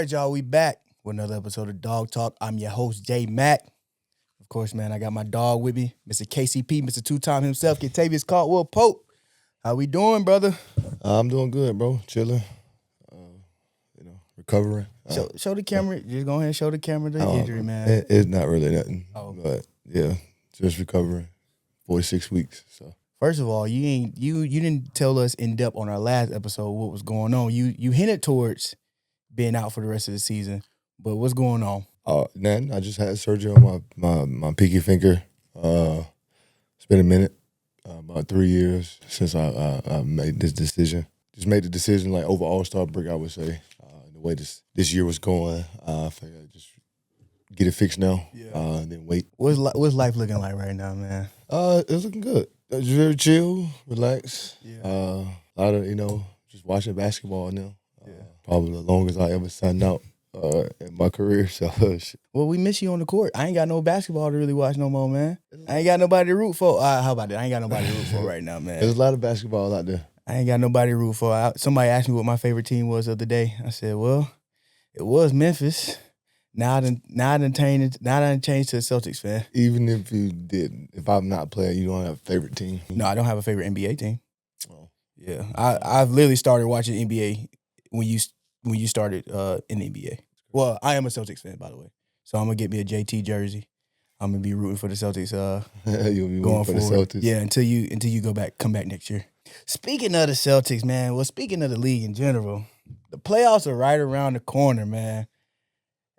right, y'all, we back with another episode of Dawg Talk. I'm your host, J Mac. Of course, man, I got my dog with me, Mr. KCP, Mr. Two-time himself, Kentavious Caldwell-Pope. How we doing, brother? I'm doing good, bro. Chilling. Recovering. Show the camera. Just go ahead and show the camera the injury, man. It's not really nothing. Oh. But yeah, just recovering. 46 weeks. So first of all, you didn't tell us in depth on our last episode what was going on. You hinted towards being out for the rest of the season, but what's going on? Then I just had surgery on my pinky finger. It's been a minute, about 3 years since I made this decision. Just made the decision like over All-Star break, I would say. The way this year was going, I figured I'd just get it fixed now, and then wait. What's life looking like right now, man? It's looking good. It's very chill, relaxed. Yeah. A lot of, just watching basketball now. Probably the longest I ever signed out in my career. So, Well, we miss you on the court. I ain't got no basketball to really watch no more, man. I ain't got nobody to root for. How about that? I ain't got nobody to root for right now, man. There's a lot of basketball out there. I ain't got nobody to root for. Somebody asked me what my favorite team was the other day. I said, well, it was Memphis. Now I done changed to a Celtics fan. Even if you didn't, if I'm not playing, you don't have a favorite team? No, I don't have a favorite NBA team. Oh. Yeah, I've literally started watching NBA when you started in the NBA. Well, I am a Celtics fan, by the way. So I'm gonna get me a JT jersey. I'm gonna be rooting for the Celtics. You'll be going for the forward. Celtics. Yeah, until you come back next year. Speaking of the Celtics, man. Well, speaking of the league in general, the playoffs are right around the corner, man.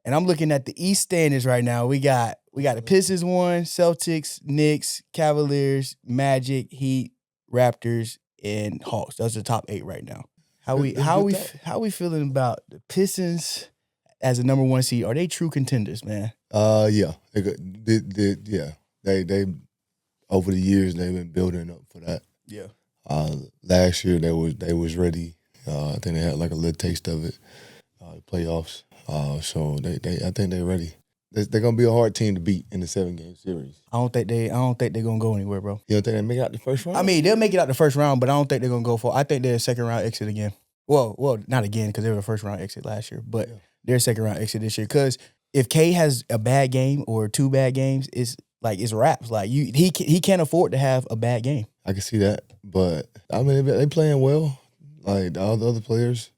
And I'm looking at the East standings right now. We got the Pistons 1, Celtics, Knicks, Cavaliers, Magic, Heat, Raptors, and Hawks. Those are the top 8 right now. How we feeling about the Pistons as a number 1 seed? Are they true contenders, man? Yeah. They over the years they've been building up for that. Yeah. Last year they was ready. I think they had like a little taste of it. The playoffs. So I think they're ready. They're gonna be a hard team to beat in the 7-game series. I don't think they're gonna go anywhere, bro. You don't think they make it out the first round? I mean, they'll make it out the first round, but I don't think they're gonna go for. I think they're a second round exit again. Well, not again because they were a first round exit last year, but they're a second round exit this year. Because if K has a bad game or 2 bad games, it's wraps. Like he can't afford to have a bad game. I can see that, but I mean they playing well, like all the other players,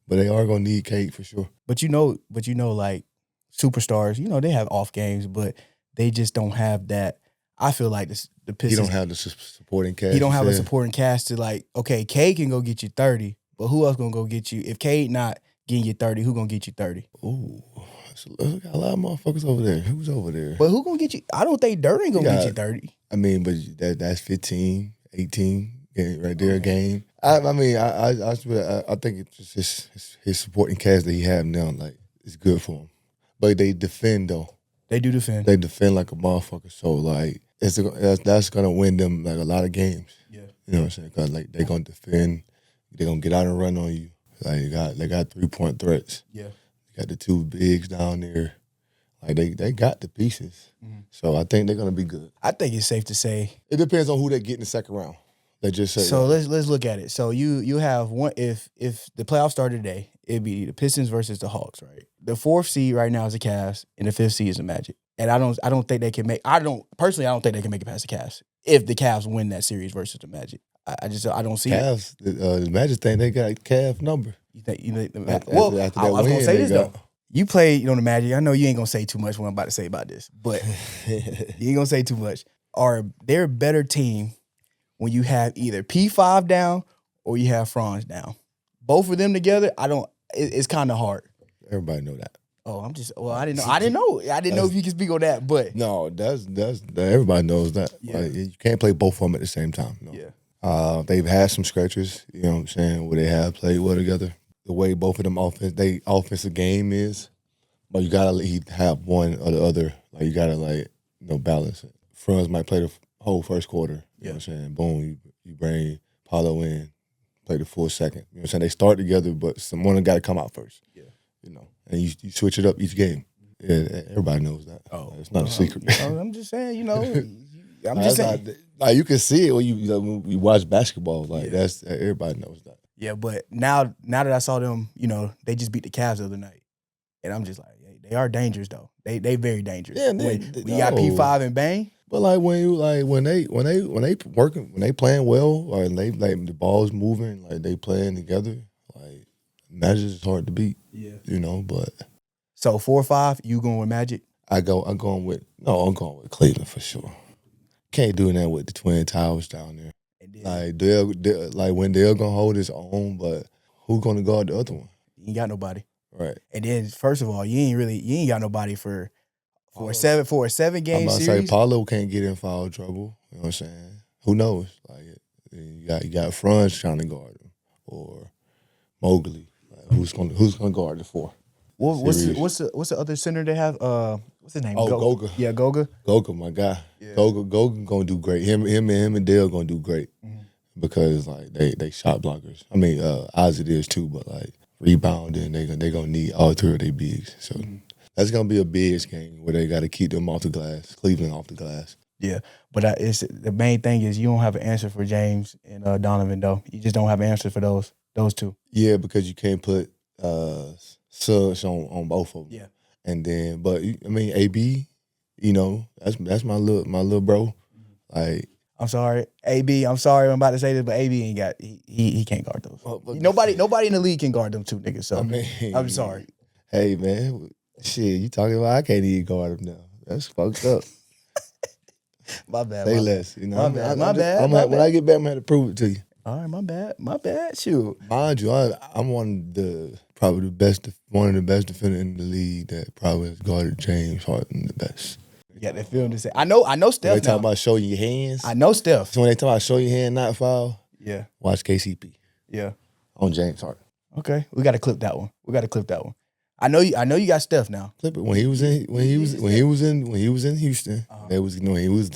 but they are gonna need K for sure. But like superstars, they have off games, but they just don't have that. I feel like the Pistons. He don't have the supporting cast. He don't have a supporting cast to like. Okay, K can go get you 30, but who else gonna go get you? If K not getting you 30, who gonna get you 30? Ooh. We got a lot of motherfuckers over there. Who's over there? But who gonna get you? I don't think Dirk ain't gonna get you 30. I mean, but that's 15, 18 right there a game. I think it's just his supporting cast that he have now. Like it's good for him. But they defend though. They do defend. They defend like a motherfucker. So like that's gonna win them like a lot of games. Yeah. You know what I'm saying? Cause like they gonna defend. They gonna get out and run on you. Like they got 3-point threats. Yeah. Got the 2 bigs down there. Like they got the pieces. Mm-hmm. So I think they're gonna be good. I think it's safe to say it depends on who they get in the second round. They just say so. Let's look at it. So you have one. If the playoffs started today, it'd be the Pistons versus the Hawks, right? The 4th seed right now is the Cavs, and the 5th seed is the Magic. And I don't think they can make. I don't think they can make it past the Cavs if the Cavs win that series versus the Magic. I don't see Cavs. The Magic think they got Cav number. You think the Magic? Well, I was gonna say this though. You played the Magic. I know you ain't gonna say too much what I'm about to say about this, but you ain't gonna say too much. They're a better team when you have either P5 down or you have Franz down. Both of them together, it's kind of hard. Everybody know that. Oh, I didn't know if you can speak on that, but no, that's everybody knows that. Yeah. Like, you can't play both of them at the same time. No. Yeah. They've had some stretches, you know what I'm saying, where they have played well together. The way both of them offensive game is, but you gotta have one or the other. Like you gotta balance it. Franz might play the whole first quarter. You know what I'm saying? Boom, you bring Paulo in, play the full second. You know what I'm saying? They start together, but someone got to come out first. Yeah. And you switch it up each game. Yeah, everybody knows that. Oh, it's not a secret. I'm just saying, I'm just saying. Like you can see it when you watch basketball. Like that's everybody knows that. Yeah, but now that I saw them, they just beat the Cavs the other night, and I'm just like, hey, they are dangerous though. They very dangerous. Yeah, when you got P5 and Bane. But like when they working, when they playing well, or they like the ball's moving, like they playing together, like Magic is hard to beat. Yeah. But So 4-5, you going with Magic? I'm going with Cleveland for sure. Can't do that with the Twin Towers down there. Like they're like when they're gonna hold his own, but who's gonna guard the other one? You ain't got nobody. Right. And then first of all, you ain't got nobody for a 7-game I'm about series. to say Paulo can't get in foul trouble. You know what I'm saying? Who knows? Like you got Franz trying to guard him, or Mowgli. Like, who's gonna guard the 4? What's the other center they have? What's his name? Goga. Yeah, Goga. Goga, my guy. Yeah. Goga gonna do great. Him and Dale gonna do great because like they shot blockers. I mean, Ozzy is too, but like rebounding, they gonna need all 3 of their bigs. So that's gonna be a bigs game where they got to keep them off the glass. Cleveland off the glass. Yeah, but it's the main thing is you don't have an answer for James and Donovan though. You just don't have an answer for those 2. Yeah, because you can't put subs on both of them. Yeah. And then, but I mean, AB, that's my little bro. Like, I'm sorry, AB. I'm sorry, I'm about to say this, but AB ain't got he can't guard those. Nobody in the league can guard them 2 niggas. So I mean, I'm sorry. Hey man, shit, you talking about I can't even guard them now. That's fucked up. My bad. Say less. My bad. When I get back, I'm gonna have to prove it to you. All right, my bad. Shoot. Mind you, I'm one of the best defenders in the league that probably has guarded James Harden the best. You got that feeling to say. I know Steph. When they talk about showing your hands. I know Steph. So when they talk about show your hand, not foul. Yeah. Watch KCP. Yeah. On James Harden. Okay, we got to clip that one. I know you got Steph now. Clip it. When he was in Houston, he was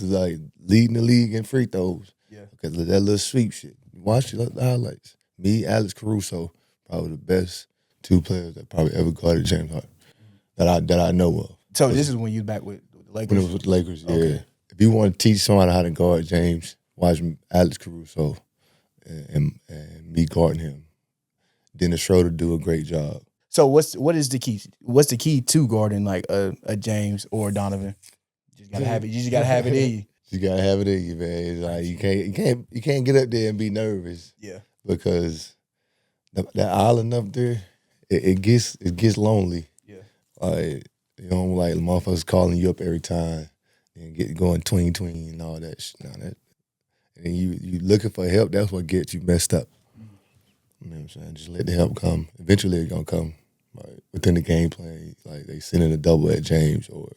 like leading the league in free throws. Yeah. Because of that little sweep shit. Watch the highlights. Me, Alex Caruso, probably the best 2 players that probably ever guarded James Harden that I know of. So this is when you back with the Lakers? When it was with the Lakers, yeah. Okay. If you want to teach somebody how to guard James, watch Alex Caruso and me guarding him. Dennis Schroeder do a great job. So what is the key? What's the key to guarding like a James or Donovan? You just gotta have it. You just gotta have it in you. You gotta have it in you, man. It's like you can't get up there and be nervous. Yeah. Because that island up there, it gets lonely. Yeah. Like like motherfuckers calling you up every time and get going tween and all that shit. And then you looking for help. That's what gets you messed up. You know what I'm saying? Just let the help come. Eventually it's gonna come. Like within the game plan, like they sending a double at James or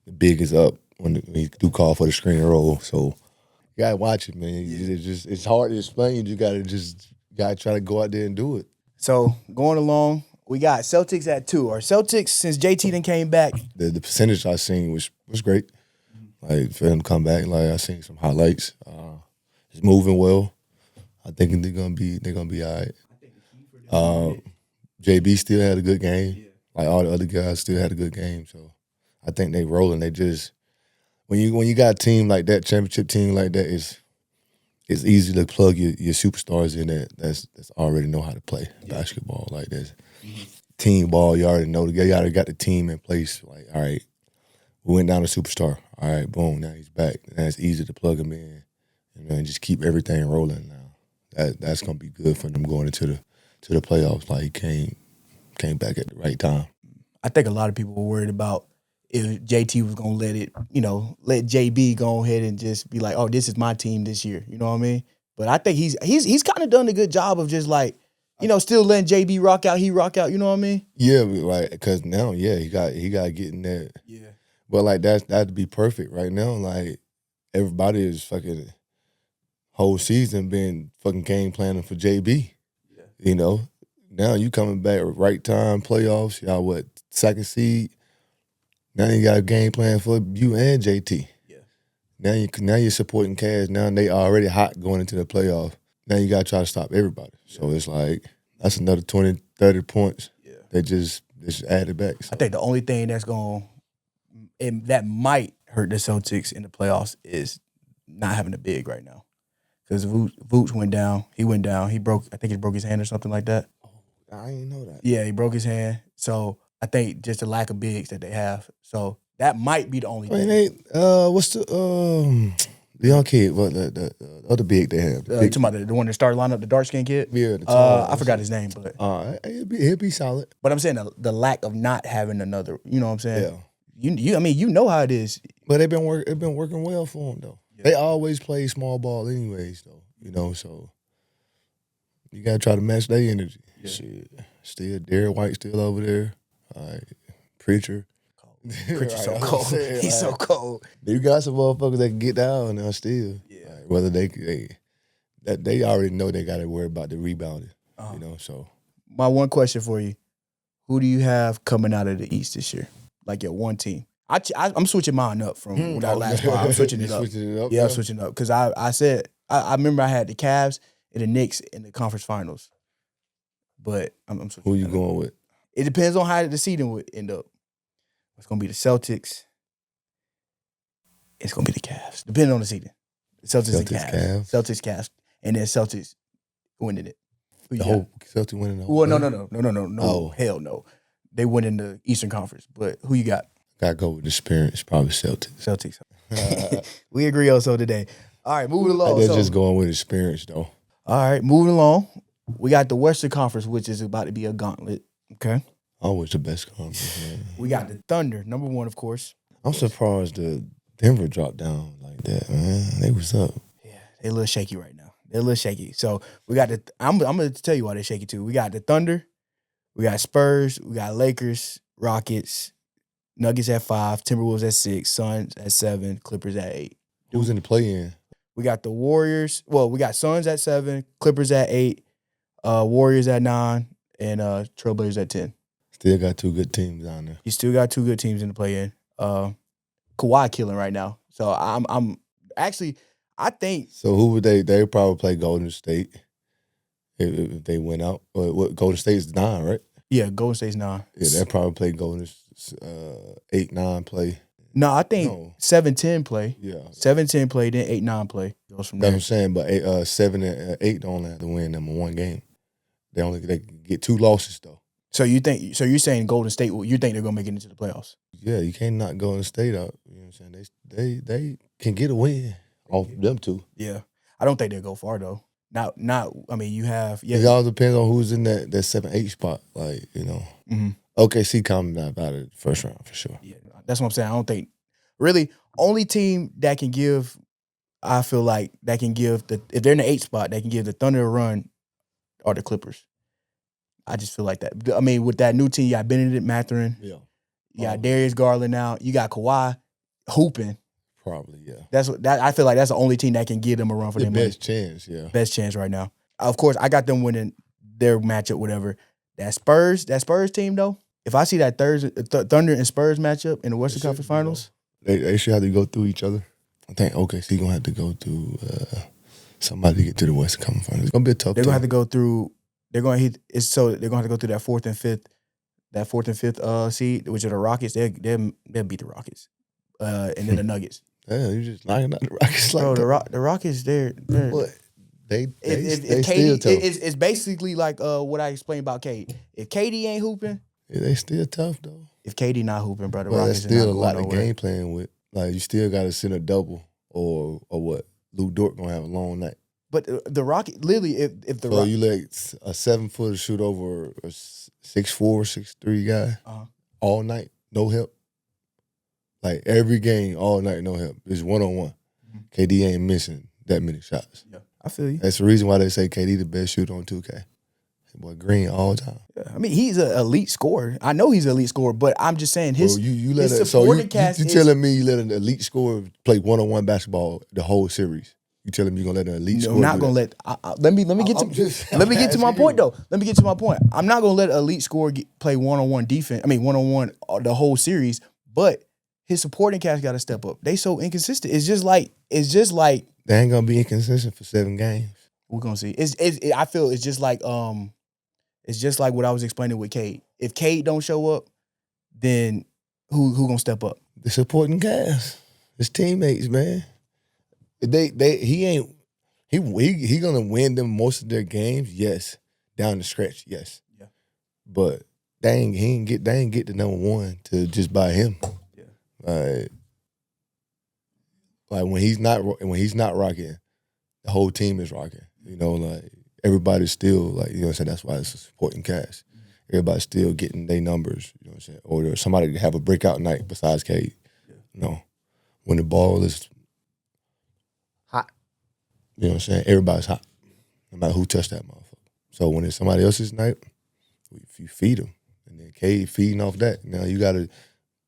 the big is up when he do call for the screen roll. So you gotta watch it, man. It's hard to explain. You gotta try to go out there and do it. So going along, we got Celtics at 2. Or Celtics since JT then came back. The percentage I seen was great. Like for him to come back, like I seen some highlights. He's moving well. I think they're gonna be all right. JB still had a good game. Yeah. Like all the other guys still had a good game. So I think they rolling. They just when you got a team like that, championship team like that, it's easy to plug your superstars in that's already know how to play basketball. Like this team ball, you already know. You already got the team in place. Like, all right, we went down to superstar. All right, boom, now he's back. And it's easy to plug him in and just keep everything rolling now. That's gonna be good for them going into the playoffs. Like he came back at the right time. I think a lot of people were worried about if JT was gonna let JB go ahead and just be like, oh, this is my team this year. You know what I mean? But I think he's kind of done a good job of just like, still letting JB rock out. He rock out. You know what I mean? Yeah, like because now, he got to get in there. Yeah. But like that'd be perfect right now. Like everybody is fucking whole season been fucking game planning for JB. Yeah. Now you coming back at right time, playoffs, y'all second seed. Now you got a game plan for you and JT. Yeah. Now you're supporting Cavs. Now they already hot going into the playoff. Now you gotta try to stop everybody. So it's like that's another 20, 30 points. Yeah. They just added back. So. I think the only thing that might hurt the Celtics in the playoffs is not having a big right now. because Vooch went down. He went down. I think he broke his hand or something like that. I didn't know that. Yeah, he broke his hand. So I think just the lack of bigs that they have. So that might be the only thing. What's the young kid? What the other big they have? Talking about the one that started lining up, the dark skinned kid. Yeah, I forgot his name, but he'll be solid. But I'm saying the lack of not having another. You know what I'm saying? Yeah. You know how it is. But it been working well for them though. Yeah. They always play small ball anyways though. You know, so you gotta try to match their energy. Yeah. Shit. Still Derek White still over there. All right. Preacher. Preacher's so cold. He's so cold. You got some motherfuckers that can get down now still. Yeah. Like, whether they already know they gotta worry about the rebounding. You know, so my one question for you: who do you have coming out of the East this year? Like your one team. I'm switching mine up from that last part. I'm switching it up. Yeah, I'm switching it up. Because I said, I remember I had the Cavs and the Knicks in the conference finals. But I'm switching. Who you going with? It depends on how the seeding would end up. It's going to be the Celtics. It's going to be the Cavs. Depending on the seeding. Celtics and Cavs. Celtics, Cavs. And then Celtics winning it. The whole Celtics winning the whole Well, no. Oh. Hell no. They win in the Eastern Conference. But who you got? Gotta go with the experience, probably Celtics. Celtics. We agree also today. All right, moving along. They're just going with experience, though. All right, moving along. We got the Western Conference, which is about to be a gauntlet. Okay. Always the best conference, man. We got the Thunder, number one, of course. I'm surprised the Denver dropped down like that, man. They was up. Yeah, they're a little shaky right now. They're a little shaky. So we got the. I'm gonna tell you why they're shaky too. We got the Thunder. We got Spurs. We got Lakers, Rockets. Nuggets at 5, Timberwolves at 6, Suns at 7, Clippers at 8. Who's in the play-in? We got the Warriors. Well, we got Suns at 7, Clippers at 8, Warriors at 9, and Trailblazers at 10. Still got two good teams down there. You still got two good teams in the play-in. Kawhi killing right now. So I'm actually, I think. So who would they? They would probably play Golden State if they went out. What Golden State's 9, right? Yeah, Golden State's 9. Yeah, they'll probably play Golden 8-9 play. No, I think 7-10 play. Yeah. 7-10 play, then 8-9 play. Goes from there. That's what I'm saying, but 7 and 8 don't have to win them in one game. They can get 2 losses though. So you're saying Golden State, you think they're gonna make it into the playoffs? Yeah, you can't knock Golden State out. You know what I'm saying? They can get a win off them two. Yeah. I don't think they'll go far though. Not I mean you have It all depends on who's in that 7-8 spot. Like, you know. Mm-hmm. OKC coming out of the first round for sure. Yeah, that's what I'm saying. I don't think really only team that can give, I feel like that can give if they're in the 8 spot, they can give the Thunder a run are the Clippers. I just feel like that. I mean, with that new team, you got Benedict Mathurin. Yeah. You got Darius Garland now. You got Kawhi hooping. Probably, yeah. I feel like that's the only team that can give them a run for their money. Best chance, yeah. Best chance right now. Of course, I got them winning their matchup, whatever. That Spurs team, though, if I see that Thunder and Spurs matchup in the Western Conference Finals. They should have to go through each other. I think OKC going to have to go through somebody to get to the Western Conference Finals. It's going to be a tough They're going to have to go through – they're going to have to go through that 4th and 5th seed, which are the Rockets. They'll beat the Rockets. And then the Nuggets. Yeah, you just knocking out the Rockets like Bro, the Rockets, they're what? They if still tough. It's basically like what I explained about KD. If KD ain't hooping, yeah, they still tough though. If KD not hooping, bro, the well, Rockets that's still are not a lot going of nowhere. game playing with. Like you still got to send a double or what? Lou Dort gonna have a long night. But the Rocket, literally, if the so you let a 7-footer shoot over a 6'4", 6'3" guy all night, no help. Like every game, all night, no help. It's 1-on-1. KD ain't missing that many shots. Yeah, I feel you. That's the reason why they say KD the best shooter on 2K. Boy, green all the time. Yeah, I mean, he's an elite scorer. I know he's an elite scorer, but I'm just saying his supporting cast. You telling me you let an elite scorer play 1-on-1 basketball the whole series? You telling me you're gonna let an elite scorer? I'm not gonna let. Let me get to my point though. Let me get to my point. I'm not gonna let an elite scorer play 1-on-1 defense. I mean 1-on-1 the whole series, but his supporting cast got to step up. They so inconsistent. It's just like they ain't gonna be inconsistent for 7 games. We're gonna see. I feel it's just like what I was explaining with Cade. If Cade don't show up, then who gonna step up? The supporting cast, his teammates, man. He He gonna win them most of their games, yes. Down the stretch, yes. Yeah. But they ain't get the number one to just by him. Yeah. Like when he's not rocking, the whole team is rocking. You know, like everybody's still like, you know what I'm saying? That's why it's a supporting cast. Everybody's still getting their numbers, you know what I'm saying? Or there's somebody to have a breakout night besides Cade. Yeah. You know, when the ball is hot, you know what I'm saying? Everybody's hot, no matter who touched that motherfucker. So when it's somebody else's night, if you feed them, and then Cade feeding off that, now you got to,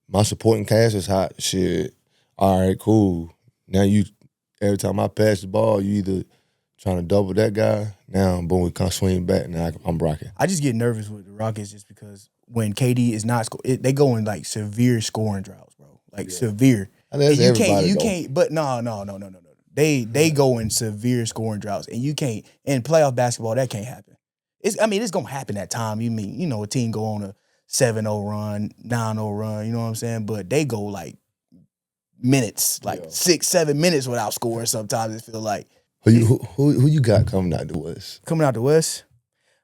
my supporting cast is hot, shit. All right, cool. Now every time I pass the ball, you either trying to double that guy. Now, boom, we come swing back. Now I'm rocking. I just get nervous with the Rockets just because when KD is not they go in like severe scoring droughts, bro. Like severe. I mean, that's you can't. But no. They go in severe scoring droughts, and you can't. In playoff basketball, that can't happen. It's gonna happen at time. A team go on a 7-0 run, 9-0 run. You know what I'm saying? But they go like minutes, like 6-7 minutes without scoring. Sometimes it feels like. Who you got coming out the West? Coming out the West?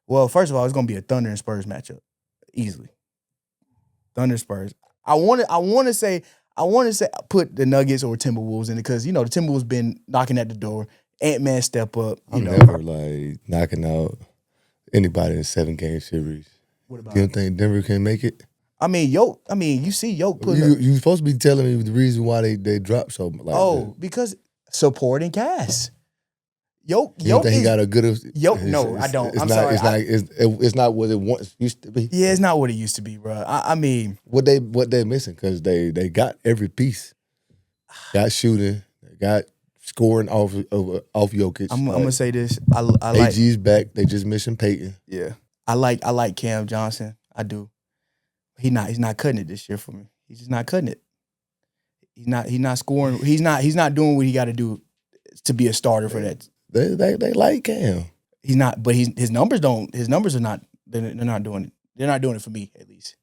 Well, first of all, it's gonna be a Thunder and Spurs matchup, easily. Thunder Spurs. I want to say put the Nuggets or Timberwolves in it because the Timberwolves been knocking at the door. Ant-Man step up. I'm never like knocking out anybody in a 7-game series. What about? You don't think Denver can make it? You see Yoke put. You supposed to be telling me the reason why they dropped so like. Because supporting cast. You don't think he got a good? No, I don't. I'm sorry. It's not what it once used to be. Yeah, it's not what it used to be, bro. I mean, what they're missing because they got every piece. Got shooting, they got scoring off Jokic. I'm gonna say this. I like AG's back. They just missing Peyton. Yeah, I like Cam Johnson. I do. He's not cutting it this year for me. He's just not cutting it. He's not scoring. He's not doing what he got to do to be a starter for that. They like Cam. He's not, but his numbers don't. His numbers are not. They're not doing it. They're not doing it for me at least.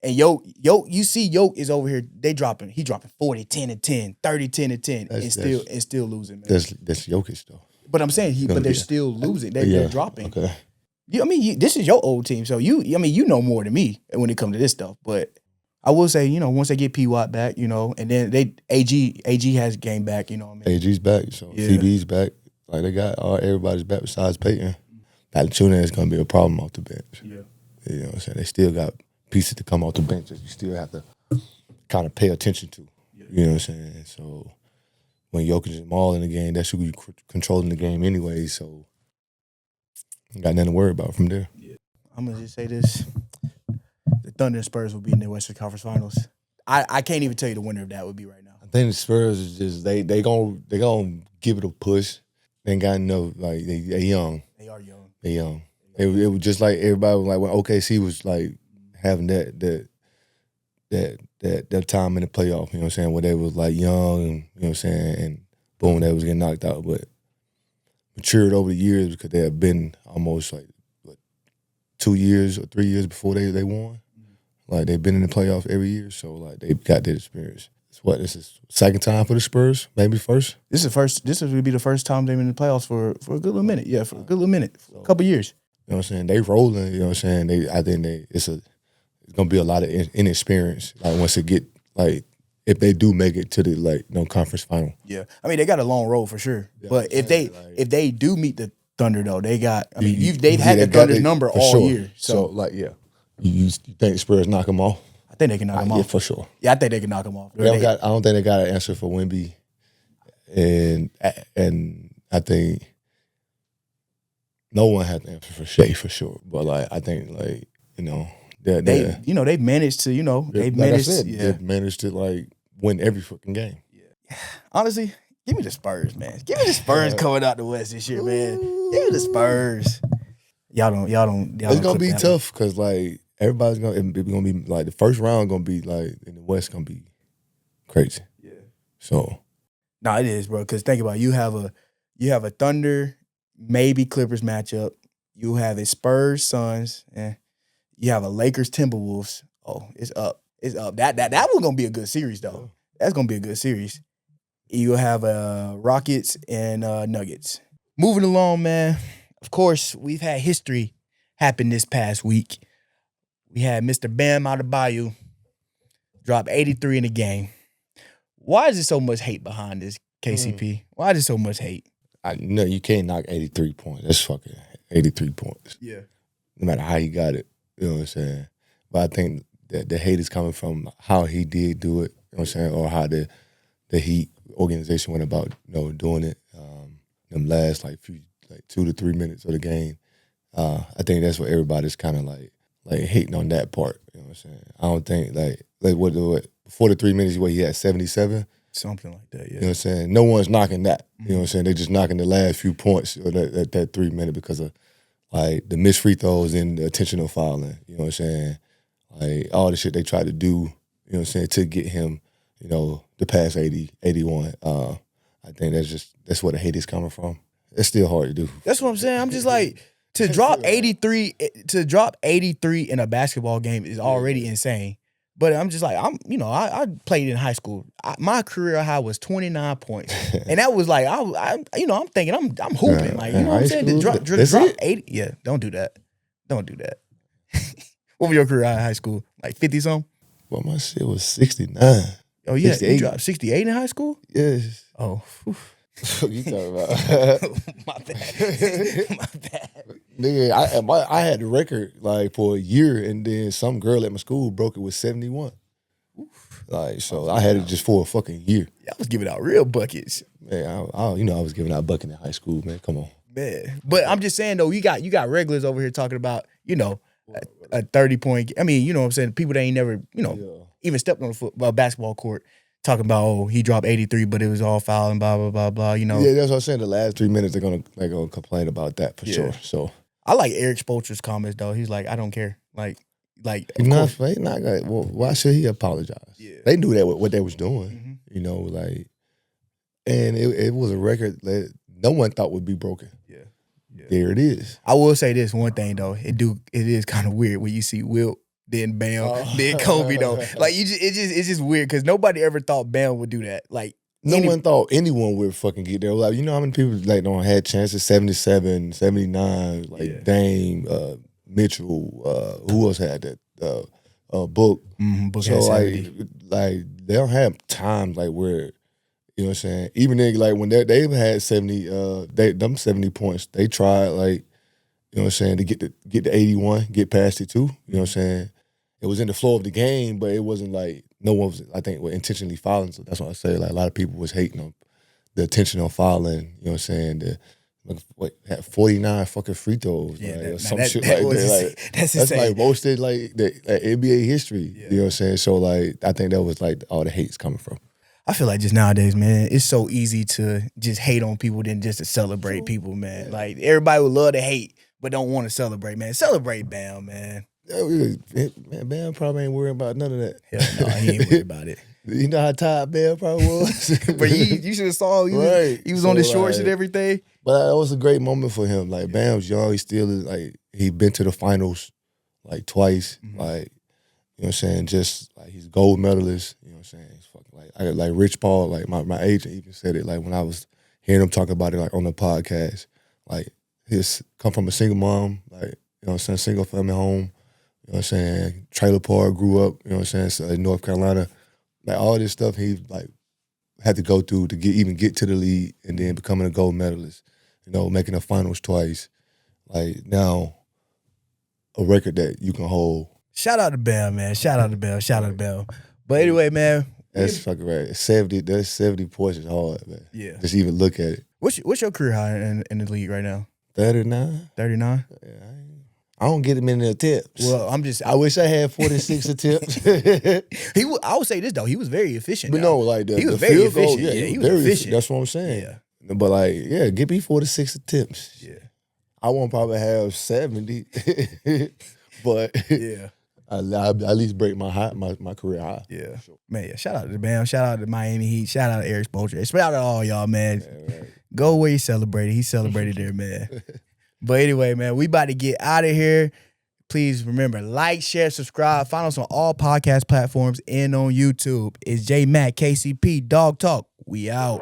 And Yoke, you see Yoke is over here. He dropping 40, 10 and 10, 30, 10 and 10, and still losing. Man. That's Jokic though. But I'm saying they're still losing. They're dropping. Okay. This is your old team, so you know more than me when it comes to this stuff. But I will say, once they get P. Watt back, and then AG has game back, what I mean? AG's back, so CB's back. Like they got everybody's back besides Peyton. Valanciunas is gonna be a problem off the bench. Yeah. You know what I'm saying? They still got pieces to come off the bench that you still have to kind of pay attention to. Yeah. You know what I'm saying? So when Jokic and Jamal in the game, that's who you controlling the game anyway. So you got nothing to worry about from there. Yeah. I'm gonna just say this: the Thunder and Spurs will be in the Western Conference Finals. I can't even tell you the winner of that would be right now. I think the Spurs is just they gonna give it a push. They ain't got enough. Like they young. They are young. They young. It was just like everybody was like when OKC was like having that time in the playoff. You know what I'm saying? Where they was like young, and, you know what I'm saying, and boom, they was getting knocked out. But matured over the years because they have been almost like 2 years or 3 years before they won. Like they've been in the playoff every year, so like they've got that experience. This is second time for the Spurs, maybe first. This would be the first time they've been in the playoffs for a good little minute. Yeah, for a good little minute, for a couple years. You know what I'm saying? They rolling. You know what I'm saying? I think it's gonna be a lot of inexperience. Like once it get like if they do make it to the conference final. Yeah, I mean they got a long road for sure. Yeah, but if they do meet the Thunder though, they got. I mean they've had the Thunder's number all year. So You think the Spurs knock them off? I think they can knock them off. Yeah, for sure. Yeah, I think they can knock them off. I don't think they got an answer for Wemby, and I think no one has an answer for Shea for sure. But I think they've managed to they've managed to win every fucking game. Yeah. Honestly, give me the Spurs, man. Give me the Spurs coming out the West this year, man. Give me the Spurs. Y'all don't. It's gonna be tough because everybody's gonna be the first round gonna be in the West gonna be crazy. Yeah. So. No, it is, bro. Because think about it. You have a Thunder, maybe Clippers matchup. You have a Spurs Suns, and you have a Lakers Timberwolves. Oh, it's up. It's up. That one's gonna be a good series though. That's gonna be a good series. You'll have Rockets and Nuggets. Moving along, man. Of course, we've had history happen this past week. We had Mr. Bam Adebayo drop 83 in the game. Why is there so much hate behind this, KCP? Why is there so much hate? No, you can't knock 83 points. That's fucking 83 points. Yeah. No matter how he got it. You know what I'm saying? But I think that the hate is coming from how he did do it. You know what I'm saying? Or how the Heat organization went about, doing it. Them last like 2 to 3 minutes of the game. I think that's what everybody's kind of like hating on that part. You know what I'm saying? I don't think like what before the 3 minutes where he had 77. Something like that, yeah. You know what I'm saying? No one's knocking that. You know what I'm saying? They're just knocking the last few points or that 3 minute because of like the missed free throws and the intentional fouling. You know what I'm saying? Like all the shit they tried to do, you know what I'm saying, to get him, to pass 80, 81. I think that's where the hate is coming from. It's still hard to do. That's what I'm saying. I'm just like, to drop 83 in a basketball game is already insane. But I'm just like, I played in high school. My career high was 29 points. And that was like, I'm thinking I'm hooping. Like, you know what I'm saying? To drop 80. Yeah, don't do that. Don't do that. What was your career high in high school? Like 50-something? Well, my shit was 69. Oh, yeah. 68. You dropped 68 in high school? Yes. Oh, What you talking about? My bad. My bad. Nigga, I had the record like for a year, and then some girl at my school broke it with 71. Like, so I had it just for a fucking year. I was giving out real buckets. Man, I was giving out bucket in high school, man. Come on. Man. But I'm just saying, though, you got regulars over here talking about, a 30-point. I mean, you know what I'm saying? People that ain't never, even stepped on a basketball court talking about, he dropped 83, but it was all foul and blah, blah, blah, blah, Yeah, that's what I'm saying. The last 3 minutes, they're gonna complain about that for sure. So I like Eric Spoelstra's comments, though. He's like, I don't care. Like, not gonna, well, why should he apologize? Yeah. They knew that what they was doing, and it was a record that no one thought would be broken. Yeah. There it is. I will say this one thing though, it is kind of weird when you see Wilt, then Bam, then Kobe though. Like it's just weird because nobody ever thought Bam would do that. Like no one thought anyone would fucking get there. Like, how many people don't had chances? 77, 79, Dame, Mitchell, who else had that? Book. Book so had they don't have times where, you know what I'm saying? Even when they've had 70, them 70 points, they tried you know what I'm saying, to get to 81, get past it too. You know what I'm saying? It was in the flow of the game, but it wasn't no one was, I think, intentionally fouling. So that's why I say a lot of people was hating on the intentional fouling. You know what I'm saying? Had 49 fucking free throws, or some shit like that. That's like most of the NBA history. Yeah. You know what I'm saying? So I think that was all the hate's coming from. I feel like just nowadays, man, it's so easy to just hate on people than just to celebrate people, man. Like everybody would love to hate, but don't want to celebrate, man. Celebrate Bam, man. Man, Bam probably ain't worried about none of that. Hell no, he ain't worried about it. You know how tired Bam probably was? But you should have saw he was on the shorts and everything. But it was a great moment for him. Bam's young. He still is he been to the finals twice. Mm-hmm. You know what I'm saying? Just he's gold medalist. You know what I'm saying? He's fucking like Rich Paul, my agent even said it when I was hearing him talk about it on the podcast. He's come from a single mom, you know what I'm saying, single family home. You know what I'm saying? Trailer park, grew up, you know what I'm saying, so in North Carolina. All this stuff he had to go through to get to the league and then becoming a gold medalist. Making the finals twice. Now a record that you can hold. Shout out to Bam, man. Shout out to Bam. Shout out to Bam. But anyway, man. That's fucking right. 70 points is hard, man. Yeah. Just even look at it. What's your career high in the league right now? 39. 39? Yeah, I don't get him in the attempts. Well, I wish I had 46 attempts. I would say this, though. He was very efficient. But he was very efficient. Yeah, he was very efficient. That's what I'm saying. Yeah. But give me 46 attempts. Yeah. I won't probably have 70. But yeah. I at least break my career high. Yeah. Sure. Man, yeah. Shout out to Bam. Shout out to Miami Heat. Shout out to Eric Spoelstra. Shout out to all y'all, man. Yeah, right. Go where he celebrated. He celebrated there, man. But anyway, man, we about to get out of here. Please remember, like, share, subscribe. Find us on all podcast platforms and on YouTube. It's J Mac KCP, Dawg Talk. We out.